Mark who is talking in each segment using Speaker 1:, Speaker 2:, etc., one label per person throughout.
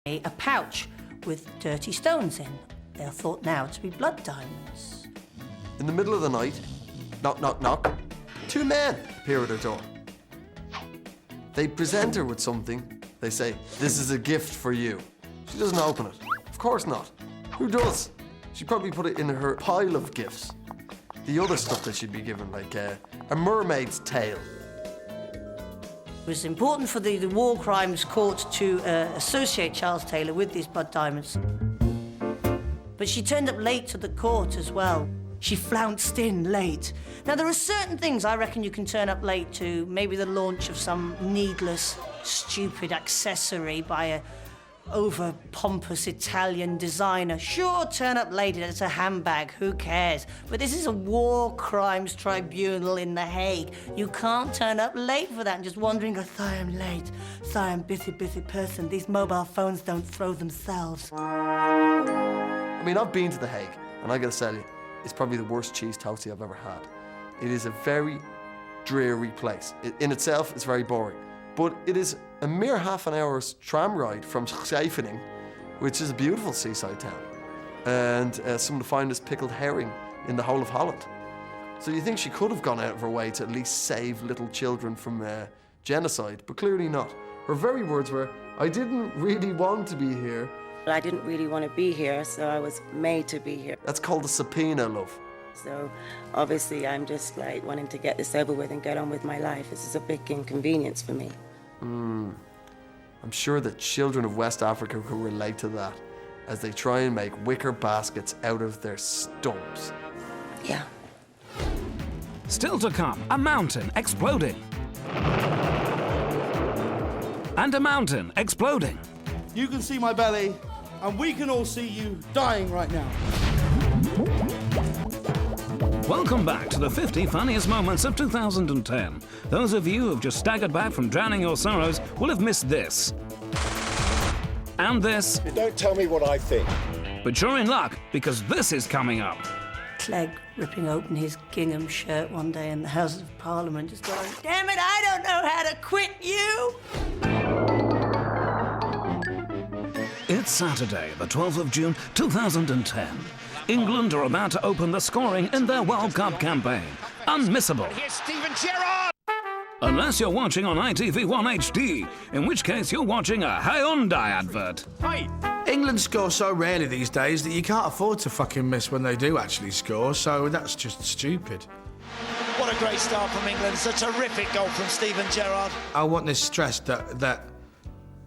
Speaker 1: a pouch with dirty stones in. They are thought now to be blood diamonds.
Speaker 2: In the middle of the night, knock, knock, knock, 2 men appear at her door. They present her with something. They say, "This is a gift for you." She doesn't open it. Of course not. Who does? She'd probably put it in her pile of gifts. The other stuff that she'd be given, like a mermaid's tail.
Speaker 1: It was important for the War Crimes Court to associate Charles Taylor with these blood diamonds. But she turned up late to the court as well. She flounced in late. Now, there are certain things I reckon you can turn up late to. Maybe the launch of some needless, stupid accessory by a over-pompous Italian designer. Sure, turn up late, it's a handbag, who cares? But this is a war crimes tribunal in The Hague. You can't turn up late for that and just wondering, "Oh, sorry, I'm late. Sorry, I'm busy person. These mobile phones don't throw themselves."
Speaker 2: I mean, I've been to The Hague, and I gotta tell you, it's probably the worst cheese toastie I've ever had. It is a very dreary place. In itself, it's very boring. But it is a mere half an hour's tram ride from Scheveningen, which is a beautiful seaside town, and some of the finest pickled herring in the whole of Holland. So you think she could have gone out of her way to at least save little children from genocide, but clearly not. Her very words were, "I didn't really want to be here."
Speaker 3: I didn't really want to be here, so I was made to be here.
Speaker 2: That's called a subpoena, love.
Speaker 3: So obviously I'm just like wanting to get this over with and get on with my life. This is a big inconvenience for me.
Speaker 2: I'm sure that children of West Africa can relate to that as they try and make wicker baskets out of their stumps.
Speaker 3: Yeah.
Speaker 4: Still to come, a mountain exploding. And a mountain exploding.
Speaker 5: You can see my belly, and we can all see you dying right now.
Speaker 4: Welcome back to the 50 funniest moments of 2010. Those of you who've just staggered back from drowning your sorrows will have missed this. And this.
Speaker 6: Don't tell me what I think.
Speaker 4: But you're in luck, because this is coming up.
Speaker 1: Clegg ripping open his gingham shirt one day in the Houses of Parliament, just going, "Damn it, I don't know how to quit you!"
Speaker 4: It's Saturday, the 12th of June, 2010. England are about to open the scoring in their World Cup campaign. Unmissable.
Speaker 7: Here's Steven Gerrard!
Speaker 4: Unless you're watching on ITV1 HD, in which case you're watching a Hyundai advert.
Speaker 7: Hey!
Speaker 5: England score so rarely these days that you can't afford to fucking miss when they do actually score, so that's just stupid.
Speaker 7: What a great start from England. It's a terrific goal from Steven Gerrard.
Speaker 5: I want this stressed that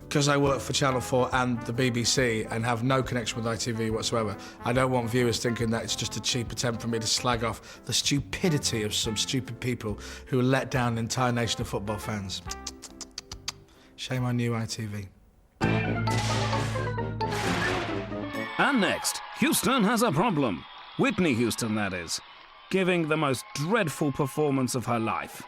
Speaker 5: because I work for Channel 4 and the BBC and have no connection with ITV whatsoever, I don't want viewers thinking that it's just a cheap attempt for me to slag off the stupidity of some stupid people who let down an entire nation of football fans. Shame on you, ITV.
Speaker 4: And next, Houston has a problem. Whitney Houston, that is. Giving the most dreadful performance of her life.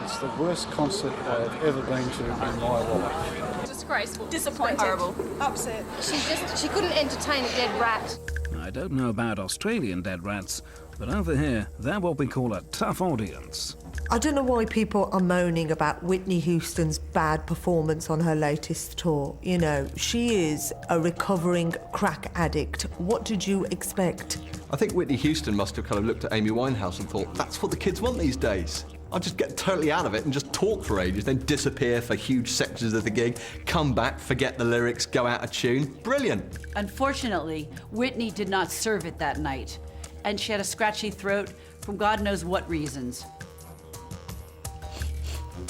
Speaker 8: It's the worst concert I've ever been to in my life.
Speaker 9: Disgraceful. Disappointed. Horrible. Upset. She couldn't entertain a dead rat.
Speaker 4: I don't know about Australian dead rats, but over here, they're what we call a tough audience.
Speaker 10: I don't know why people are moaning about Whitney Houston's bad performance on her latest tour. You know, she is a recovering crack addict. What did you expect?
Speaker 6: I think Whitney Houston must have kind of looked at Amy Winehouse and thought, that's what the kids want these days. I'll just get totally out of it and just talk for ages, then disappear for huge sections of the gig, come back, forget the lyrics, go out of tune. Brilliant.
Speaker 11: Unfortunately, Whitney did not serve it that night, and she had a scratchy throat from God knows what reasons.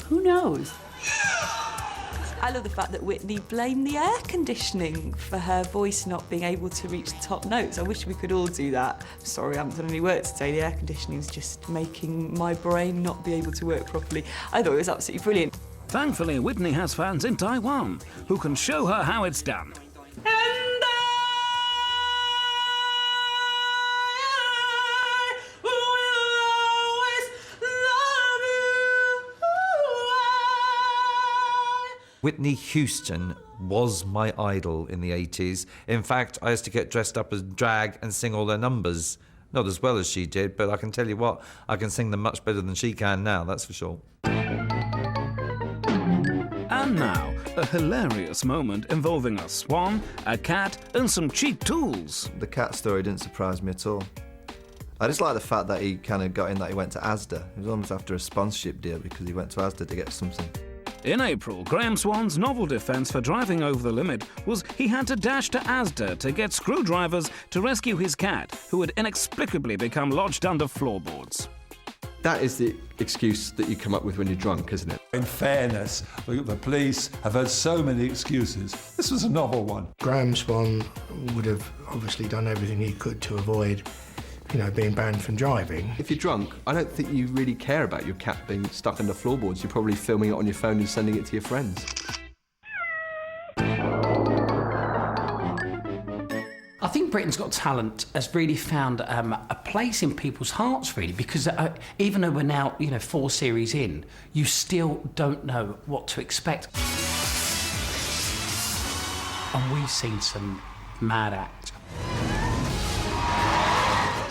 Speaker 11: Who knows?
Speaker 12: I love the fact that Whitney blamed the air conditioning for her voice not being able to reach the top notes. I wish we could all do that. Sorry, I haven't done any work today. The air conditioning is just making my brain not be able to work properly. I thought it was absolutely brilliant.
Speaker 4: Thankfully, Whitney has fans in Taiwan who can show her how it's done.
Speaker 13: Whitney Houston was my idol in the 80s. In fact, I used to get dressed up as drag and sing all their numbers. Not as well as she did, but I can tell you what, I can sing them much better than she can now, that's for sure.
Speaker 4: And now, a hilarious moment involving a swan, a cat, and some cheap tools.
Speaker 14: The cat story didn't surprise me at all. I just like the fact that he kind of got in that he went to Asda. It was almost after a sponsorship deal because he went to Asda to get something.
Speaker 4: In April, Graham Swan's novel defence for driving over the limit was he had to dash to Asda to get screwdrivers to rescue his cat, who had inexplicably become lodged under floorboards.
Speaker 6: That is the excuse that you come up with when you're drunk, isn't it?
Speaker 15: In fairness, the police have had so many excuses. This was a novel one.
Speaker 16: Graham Swan would have obviously done everything he could to avoid, you know, being banned from driving.
Speaker 6: If you're drunk, I don't think you really care about your cat being stuck under floorboards. You're probably filming it on your phone and sending it to your friends.
Speaker 17: I think Britain's Got Talent has really found a place in people's hearts, really, because even though we're now, 4 series in, you still don't know what to expect. And we've seen some mad act.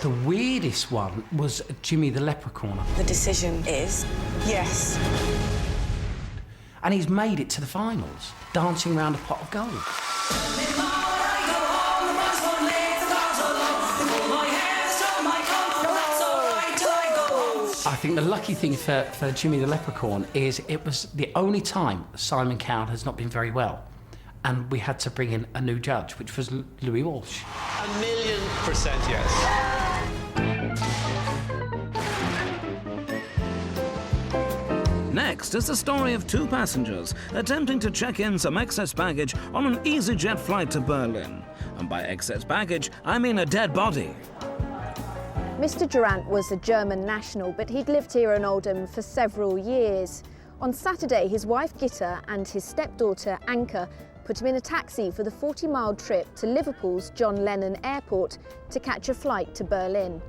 Speaker 17: The weirdest one was Jimmy the Leprechaun.
Speaker 3: The decision is yes.
Speaker 17: And he's made it to the finals, dancing around a pot of gold. I think the lucky thing for Jimmy the Leprechaun is it was the only time Simon Cowell has not been very well. And we had to bring in a new judge, which was Louis Walsh.
Speaker 18: 1,000,000% yes.
Speaker 4: Next is the story of 2 passengers attempting to check in some excess baggage on an EasyJet flight to Berlin. And by excess baggage, I mean a dead body.
Speaker 19: Mr. Durant was a German national, but he'd lived here in Oldham for several years. On Saturday, his wife Gitta and his stepdaughter Anka put him in a taxi for the 40-mile trip to Liverpool's John Lennon Airport to catch a flight to Berlin.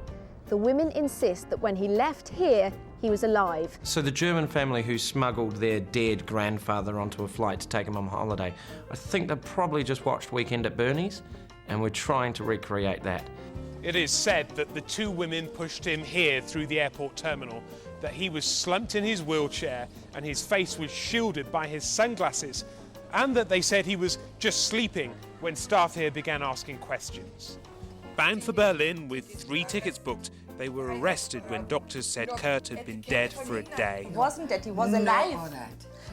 Speaker 19: The women insist that when he left here, he was alive.
Speaker 18: So the German family who smuggled their dead grandfather onto a flight to take him on holiday, I think they probably just watched Weekend at Bernie's, and we're trying to recreate that.
Speaker 20: It is said that the 2 women pushed him here through the airport terminal, that he was slumped in his wheelchair and his face was shielded by his sunglasses, and that they said he was just sleeping when staff here began asking questions. Bound for Berlin with 3 tickets booked, they were arrested when doctors said Kurt had been dead for a day.
Speaker 21: It wasn't that, he was alive.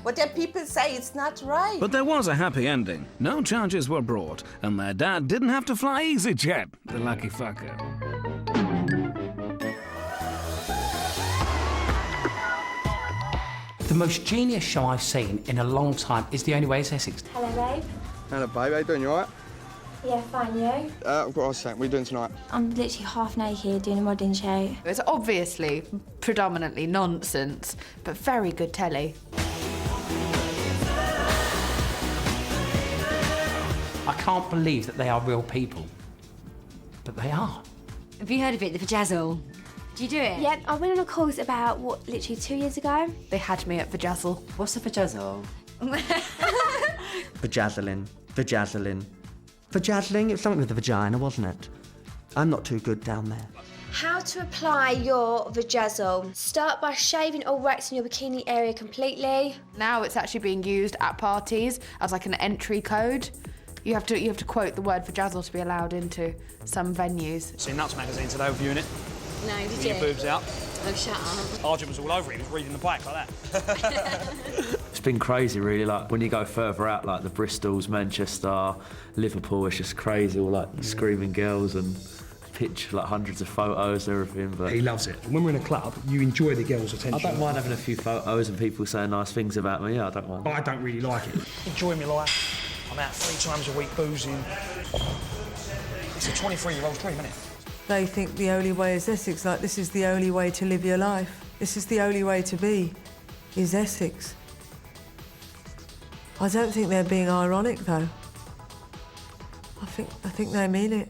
Speaker 21: What the people say, it's not right.
Speaker 4: But there was a happy ending. No charges were brought, and their dad didn't have to fly EasyJet, the lucky fucker.
Speaker 17: The most genius show I've seen in a long time is The Only Way is Essex.
Speaker 22: Hello, babe.
Speaker 23: Hello, babe. How you doing? You all right?
Speaker 22: Yeah, fine, you?
Speaker 23: I've got to ask something. What are you doing tonight?
Speaker 22: I'm literally half naked doing a modelling show.
Speaker 24: It's obviously predominantly nonsense, but very good telly.
Speaker 17: I can't believe that they are real people, but they are.
Speaker 22: Have you heard of it, the Vajazzle? Do you do it? Yeah, I went on a course about, literally 2 years ago?
Speaker 24: They had me at Vajazzle.
Speaker 25: What's a Vajazzle? Vajazzling. Vajazzling, it's something with the vagina, wasn't it? I'm not too good down there.
Speaker 22: How to apply your Vajazzle. Start by shaving or waxing your bikini area completely.
Speaker 24: Now it's actually being used at parties as like an entry code. You have to quote the word Vajazzle to be allowed into some venues.
Speaker 26: Seen Nuts magazine today reviewing it.
Speaker 22: No, did
Speaker 26: With
Speaker 22: you?
Speaker 26: your boobs out.
Speaker 22: Oh, shut up.
Speaker 26: Arjun was all over it. He was reading the back like that.
Speaker 27: It's been crazy, really. Like when you go further out, like the Bristols, Manchester, Liverpool, it's just crazy. All like screaming girls and picture like hundreds of photos, everything. But
Speaker 26: He loves it. When we're in a club, you enjoy the girls' attention.
Speaker 27: I don't mind having a few photos and people saying nice things about me. Yeah, I don't mind.
Speaker 26: I don't really like it. Enjoy my life. I'm out 3 times a week boozing. It's a 23-year-old's dream, isn't it?
Speaker 10: They think the only way is Essex, like this is the only way to live your life. This is the only way to be, is Essex. I don't think they're being ironic, though. I think they mean it.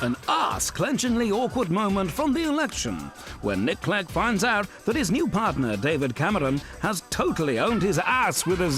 Speaker 4: An arse-clenchingly awkward moment from the election, when Nick Clegg finds out that his new partner, David Cameron, has totally owned his ass with a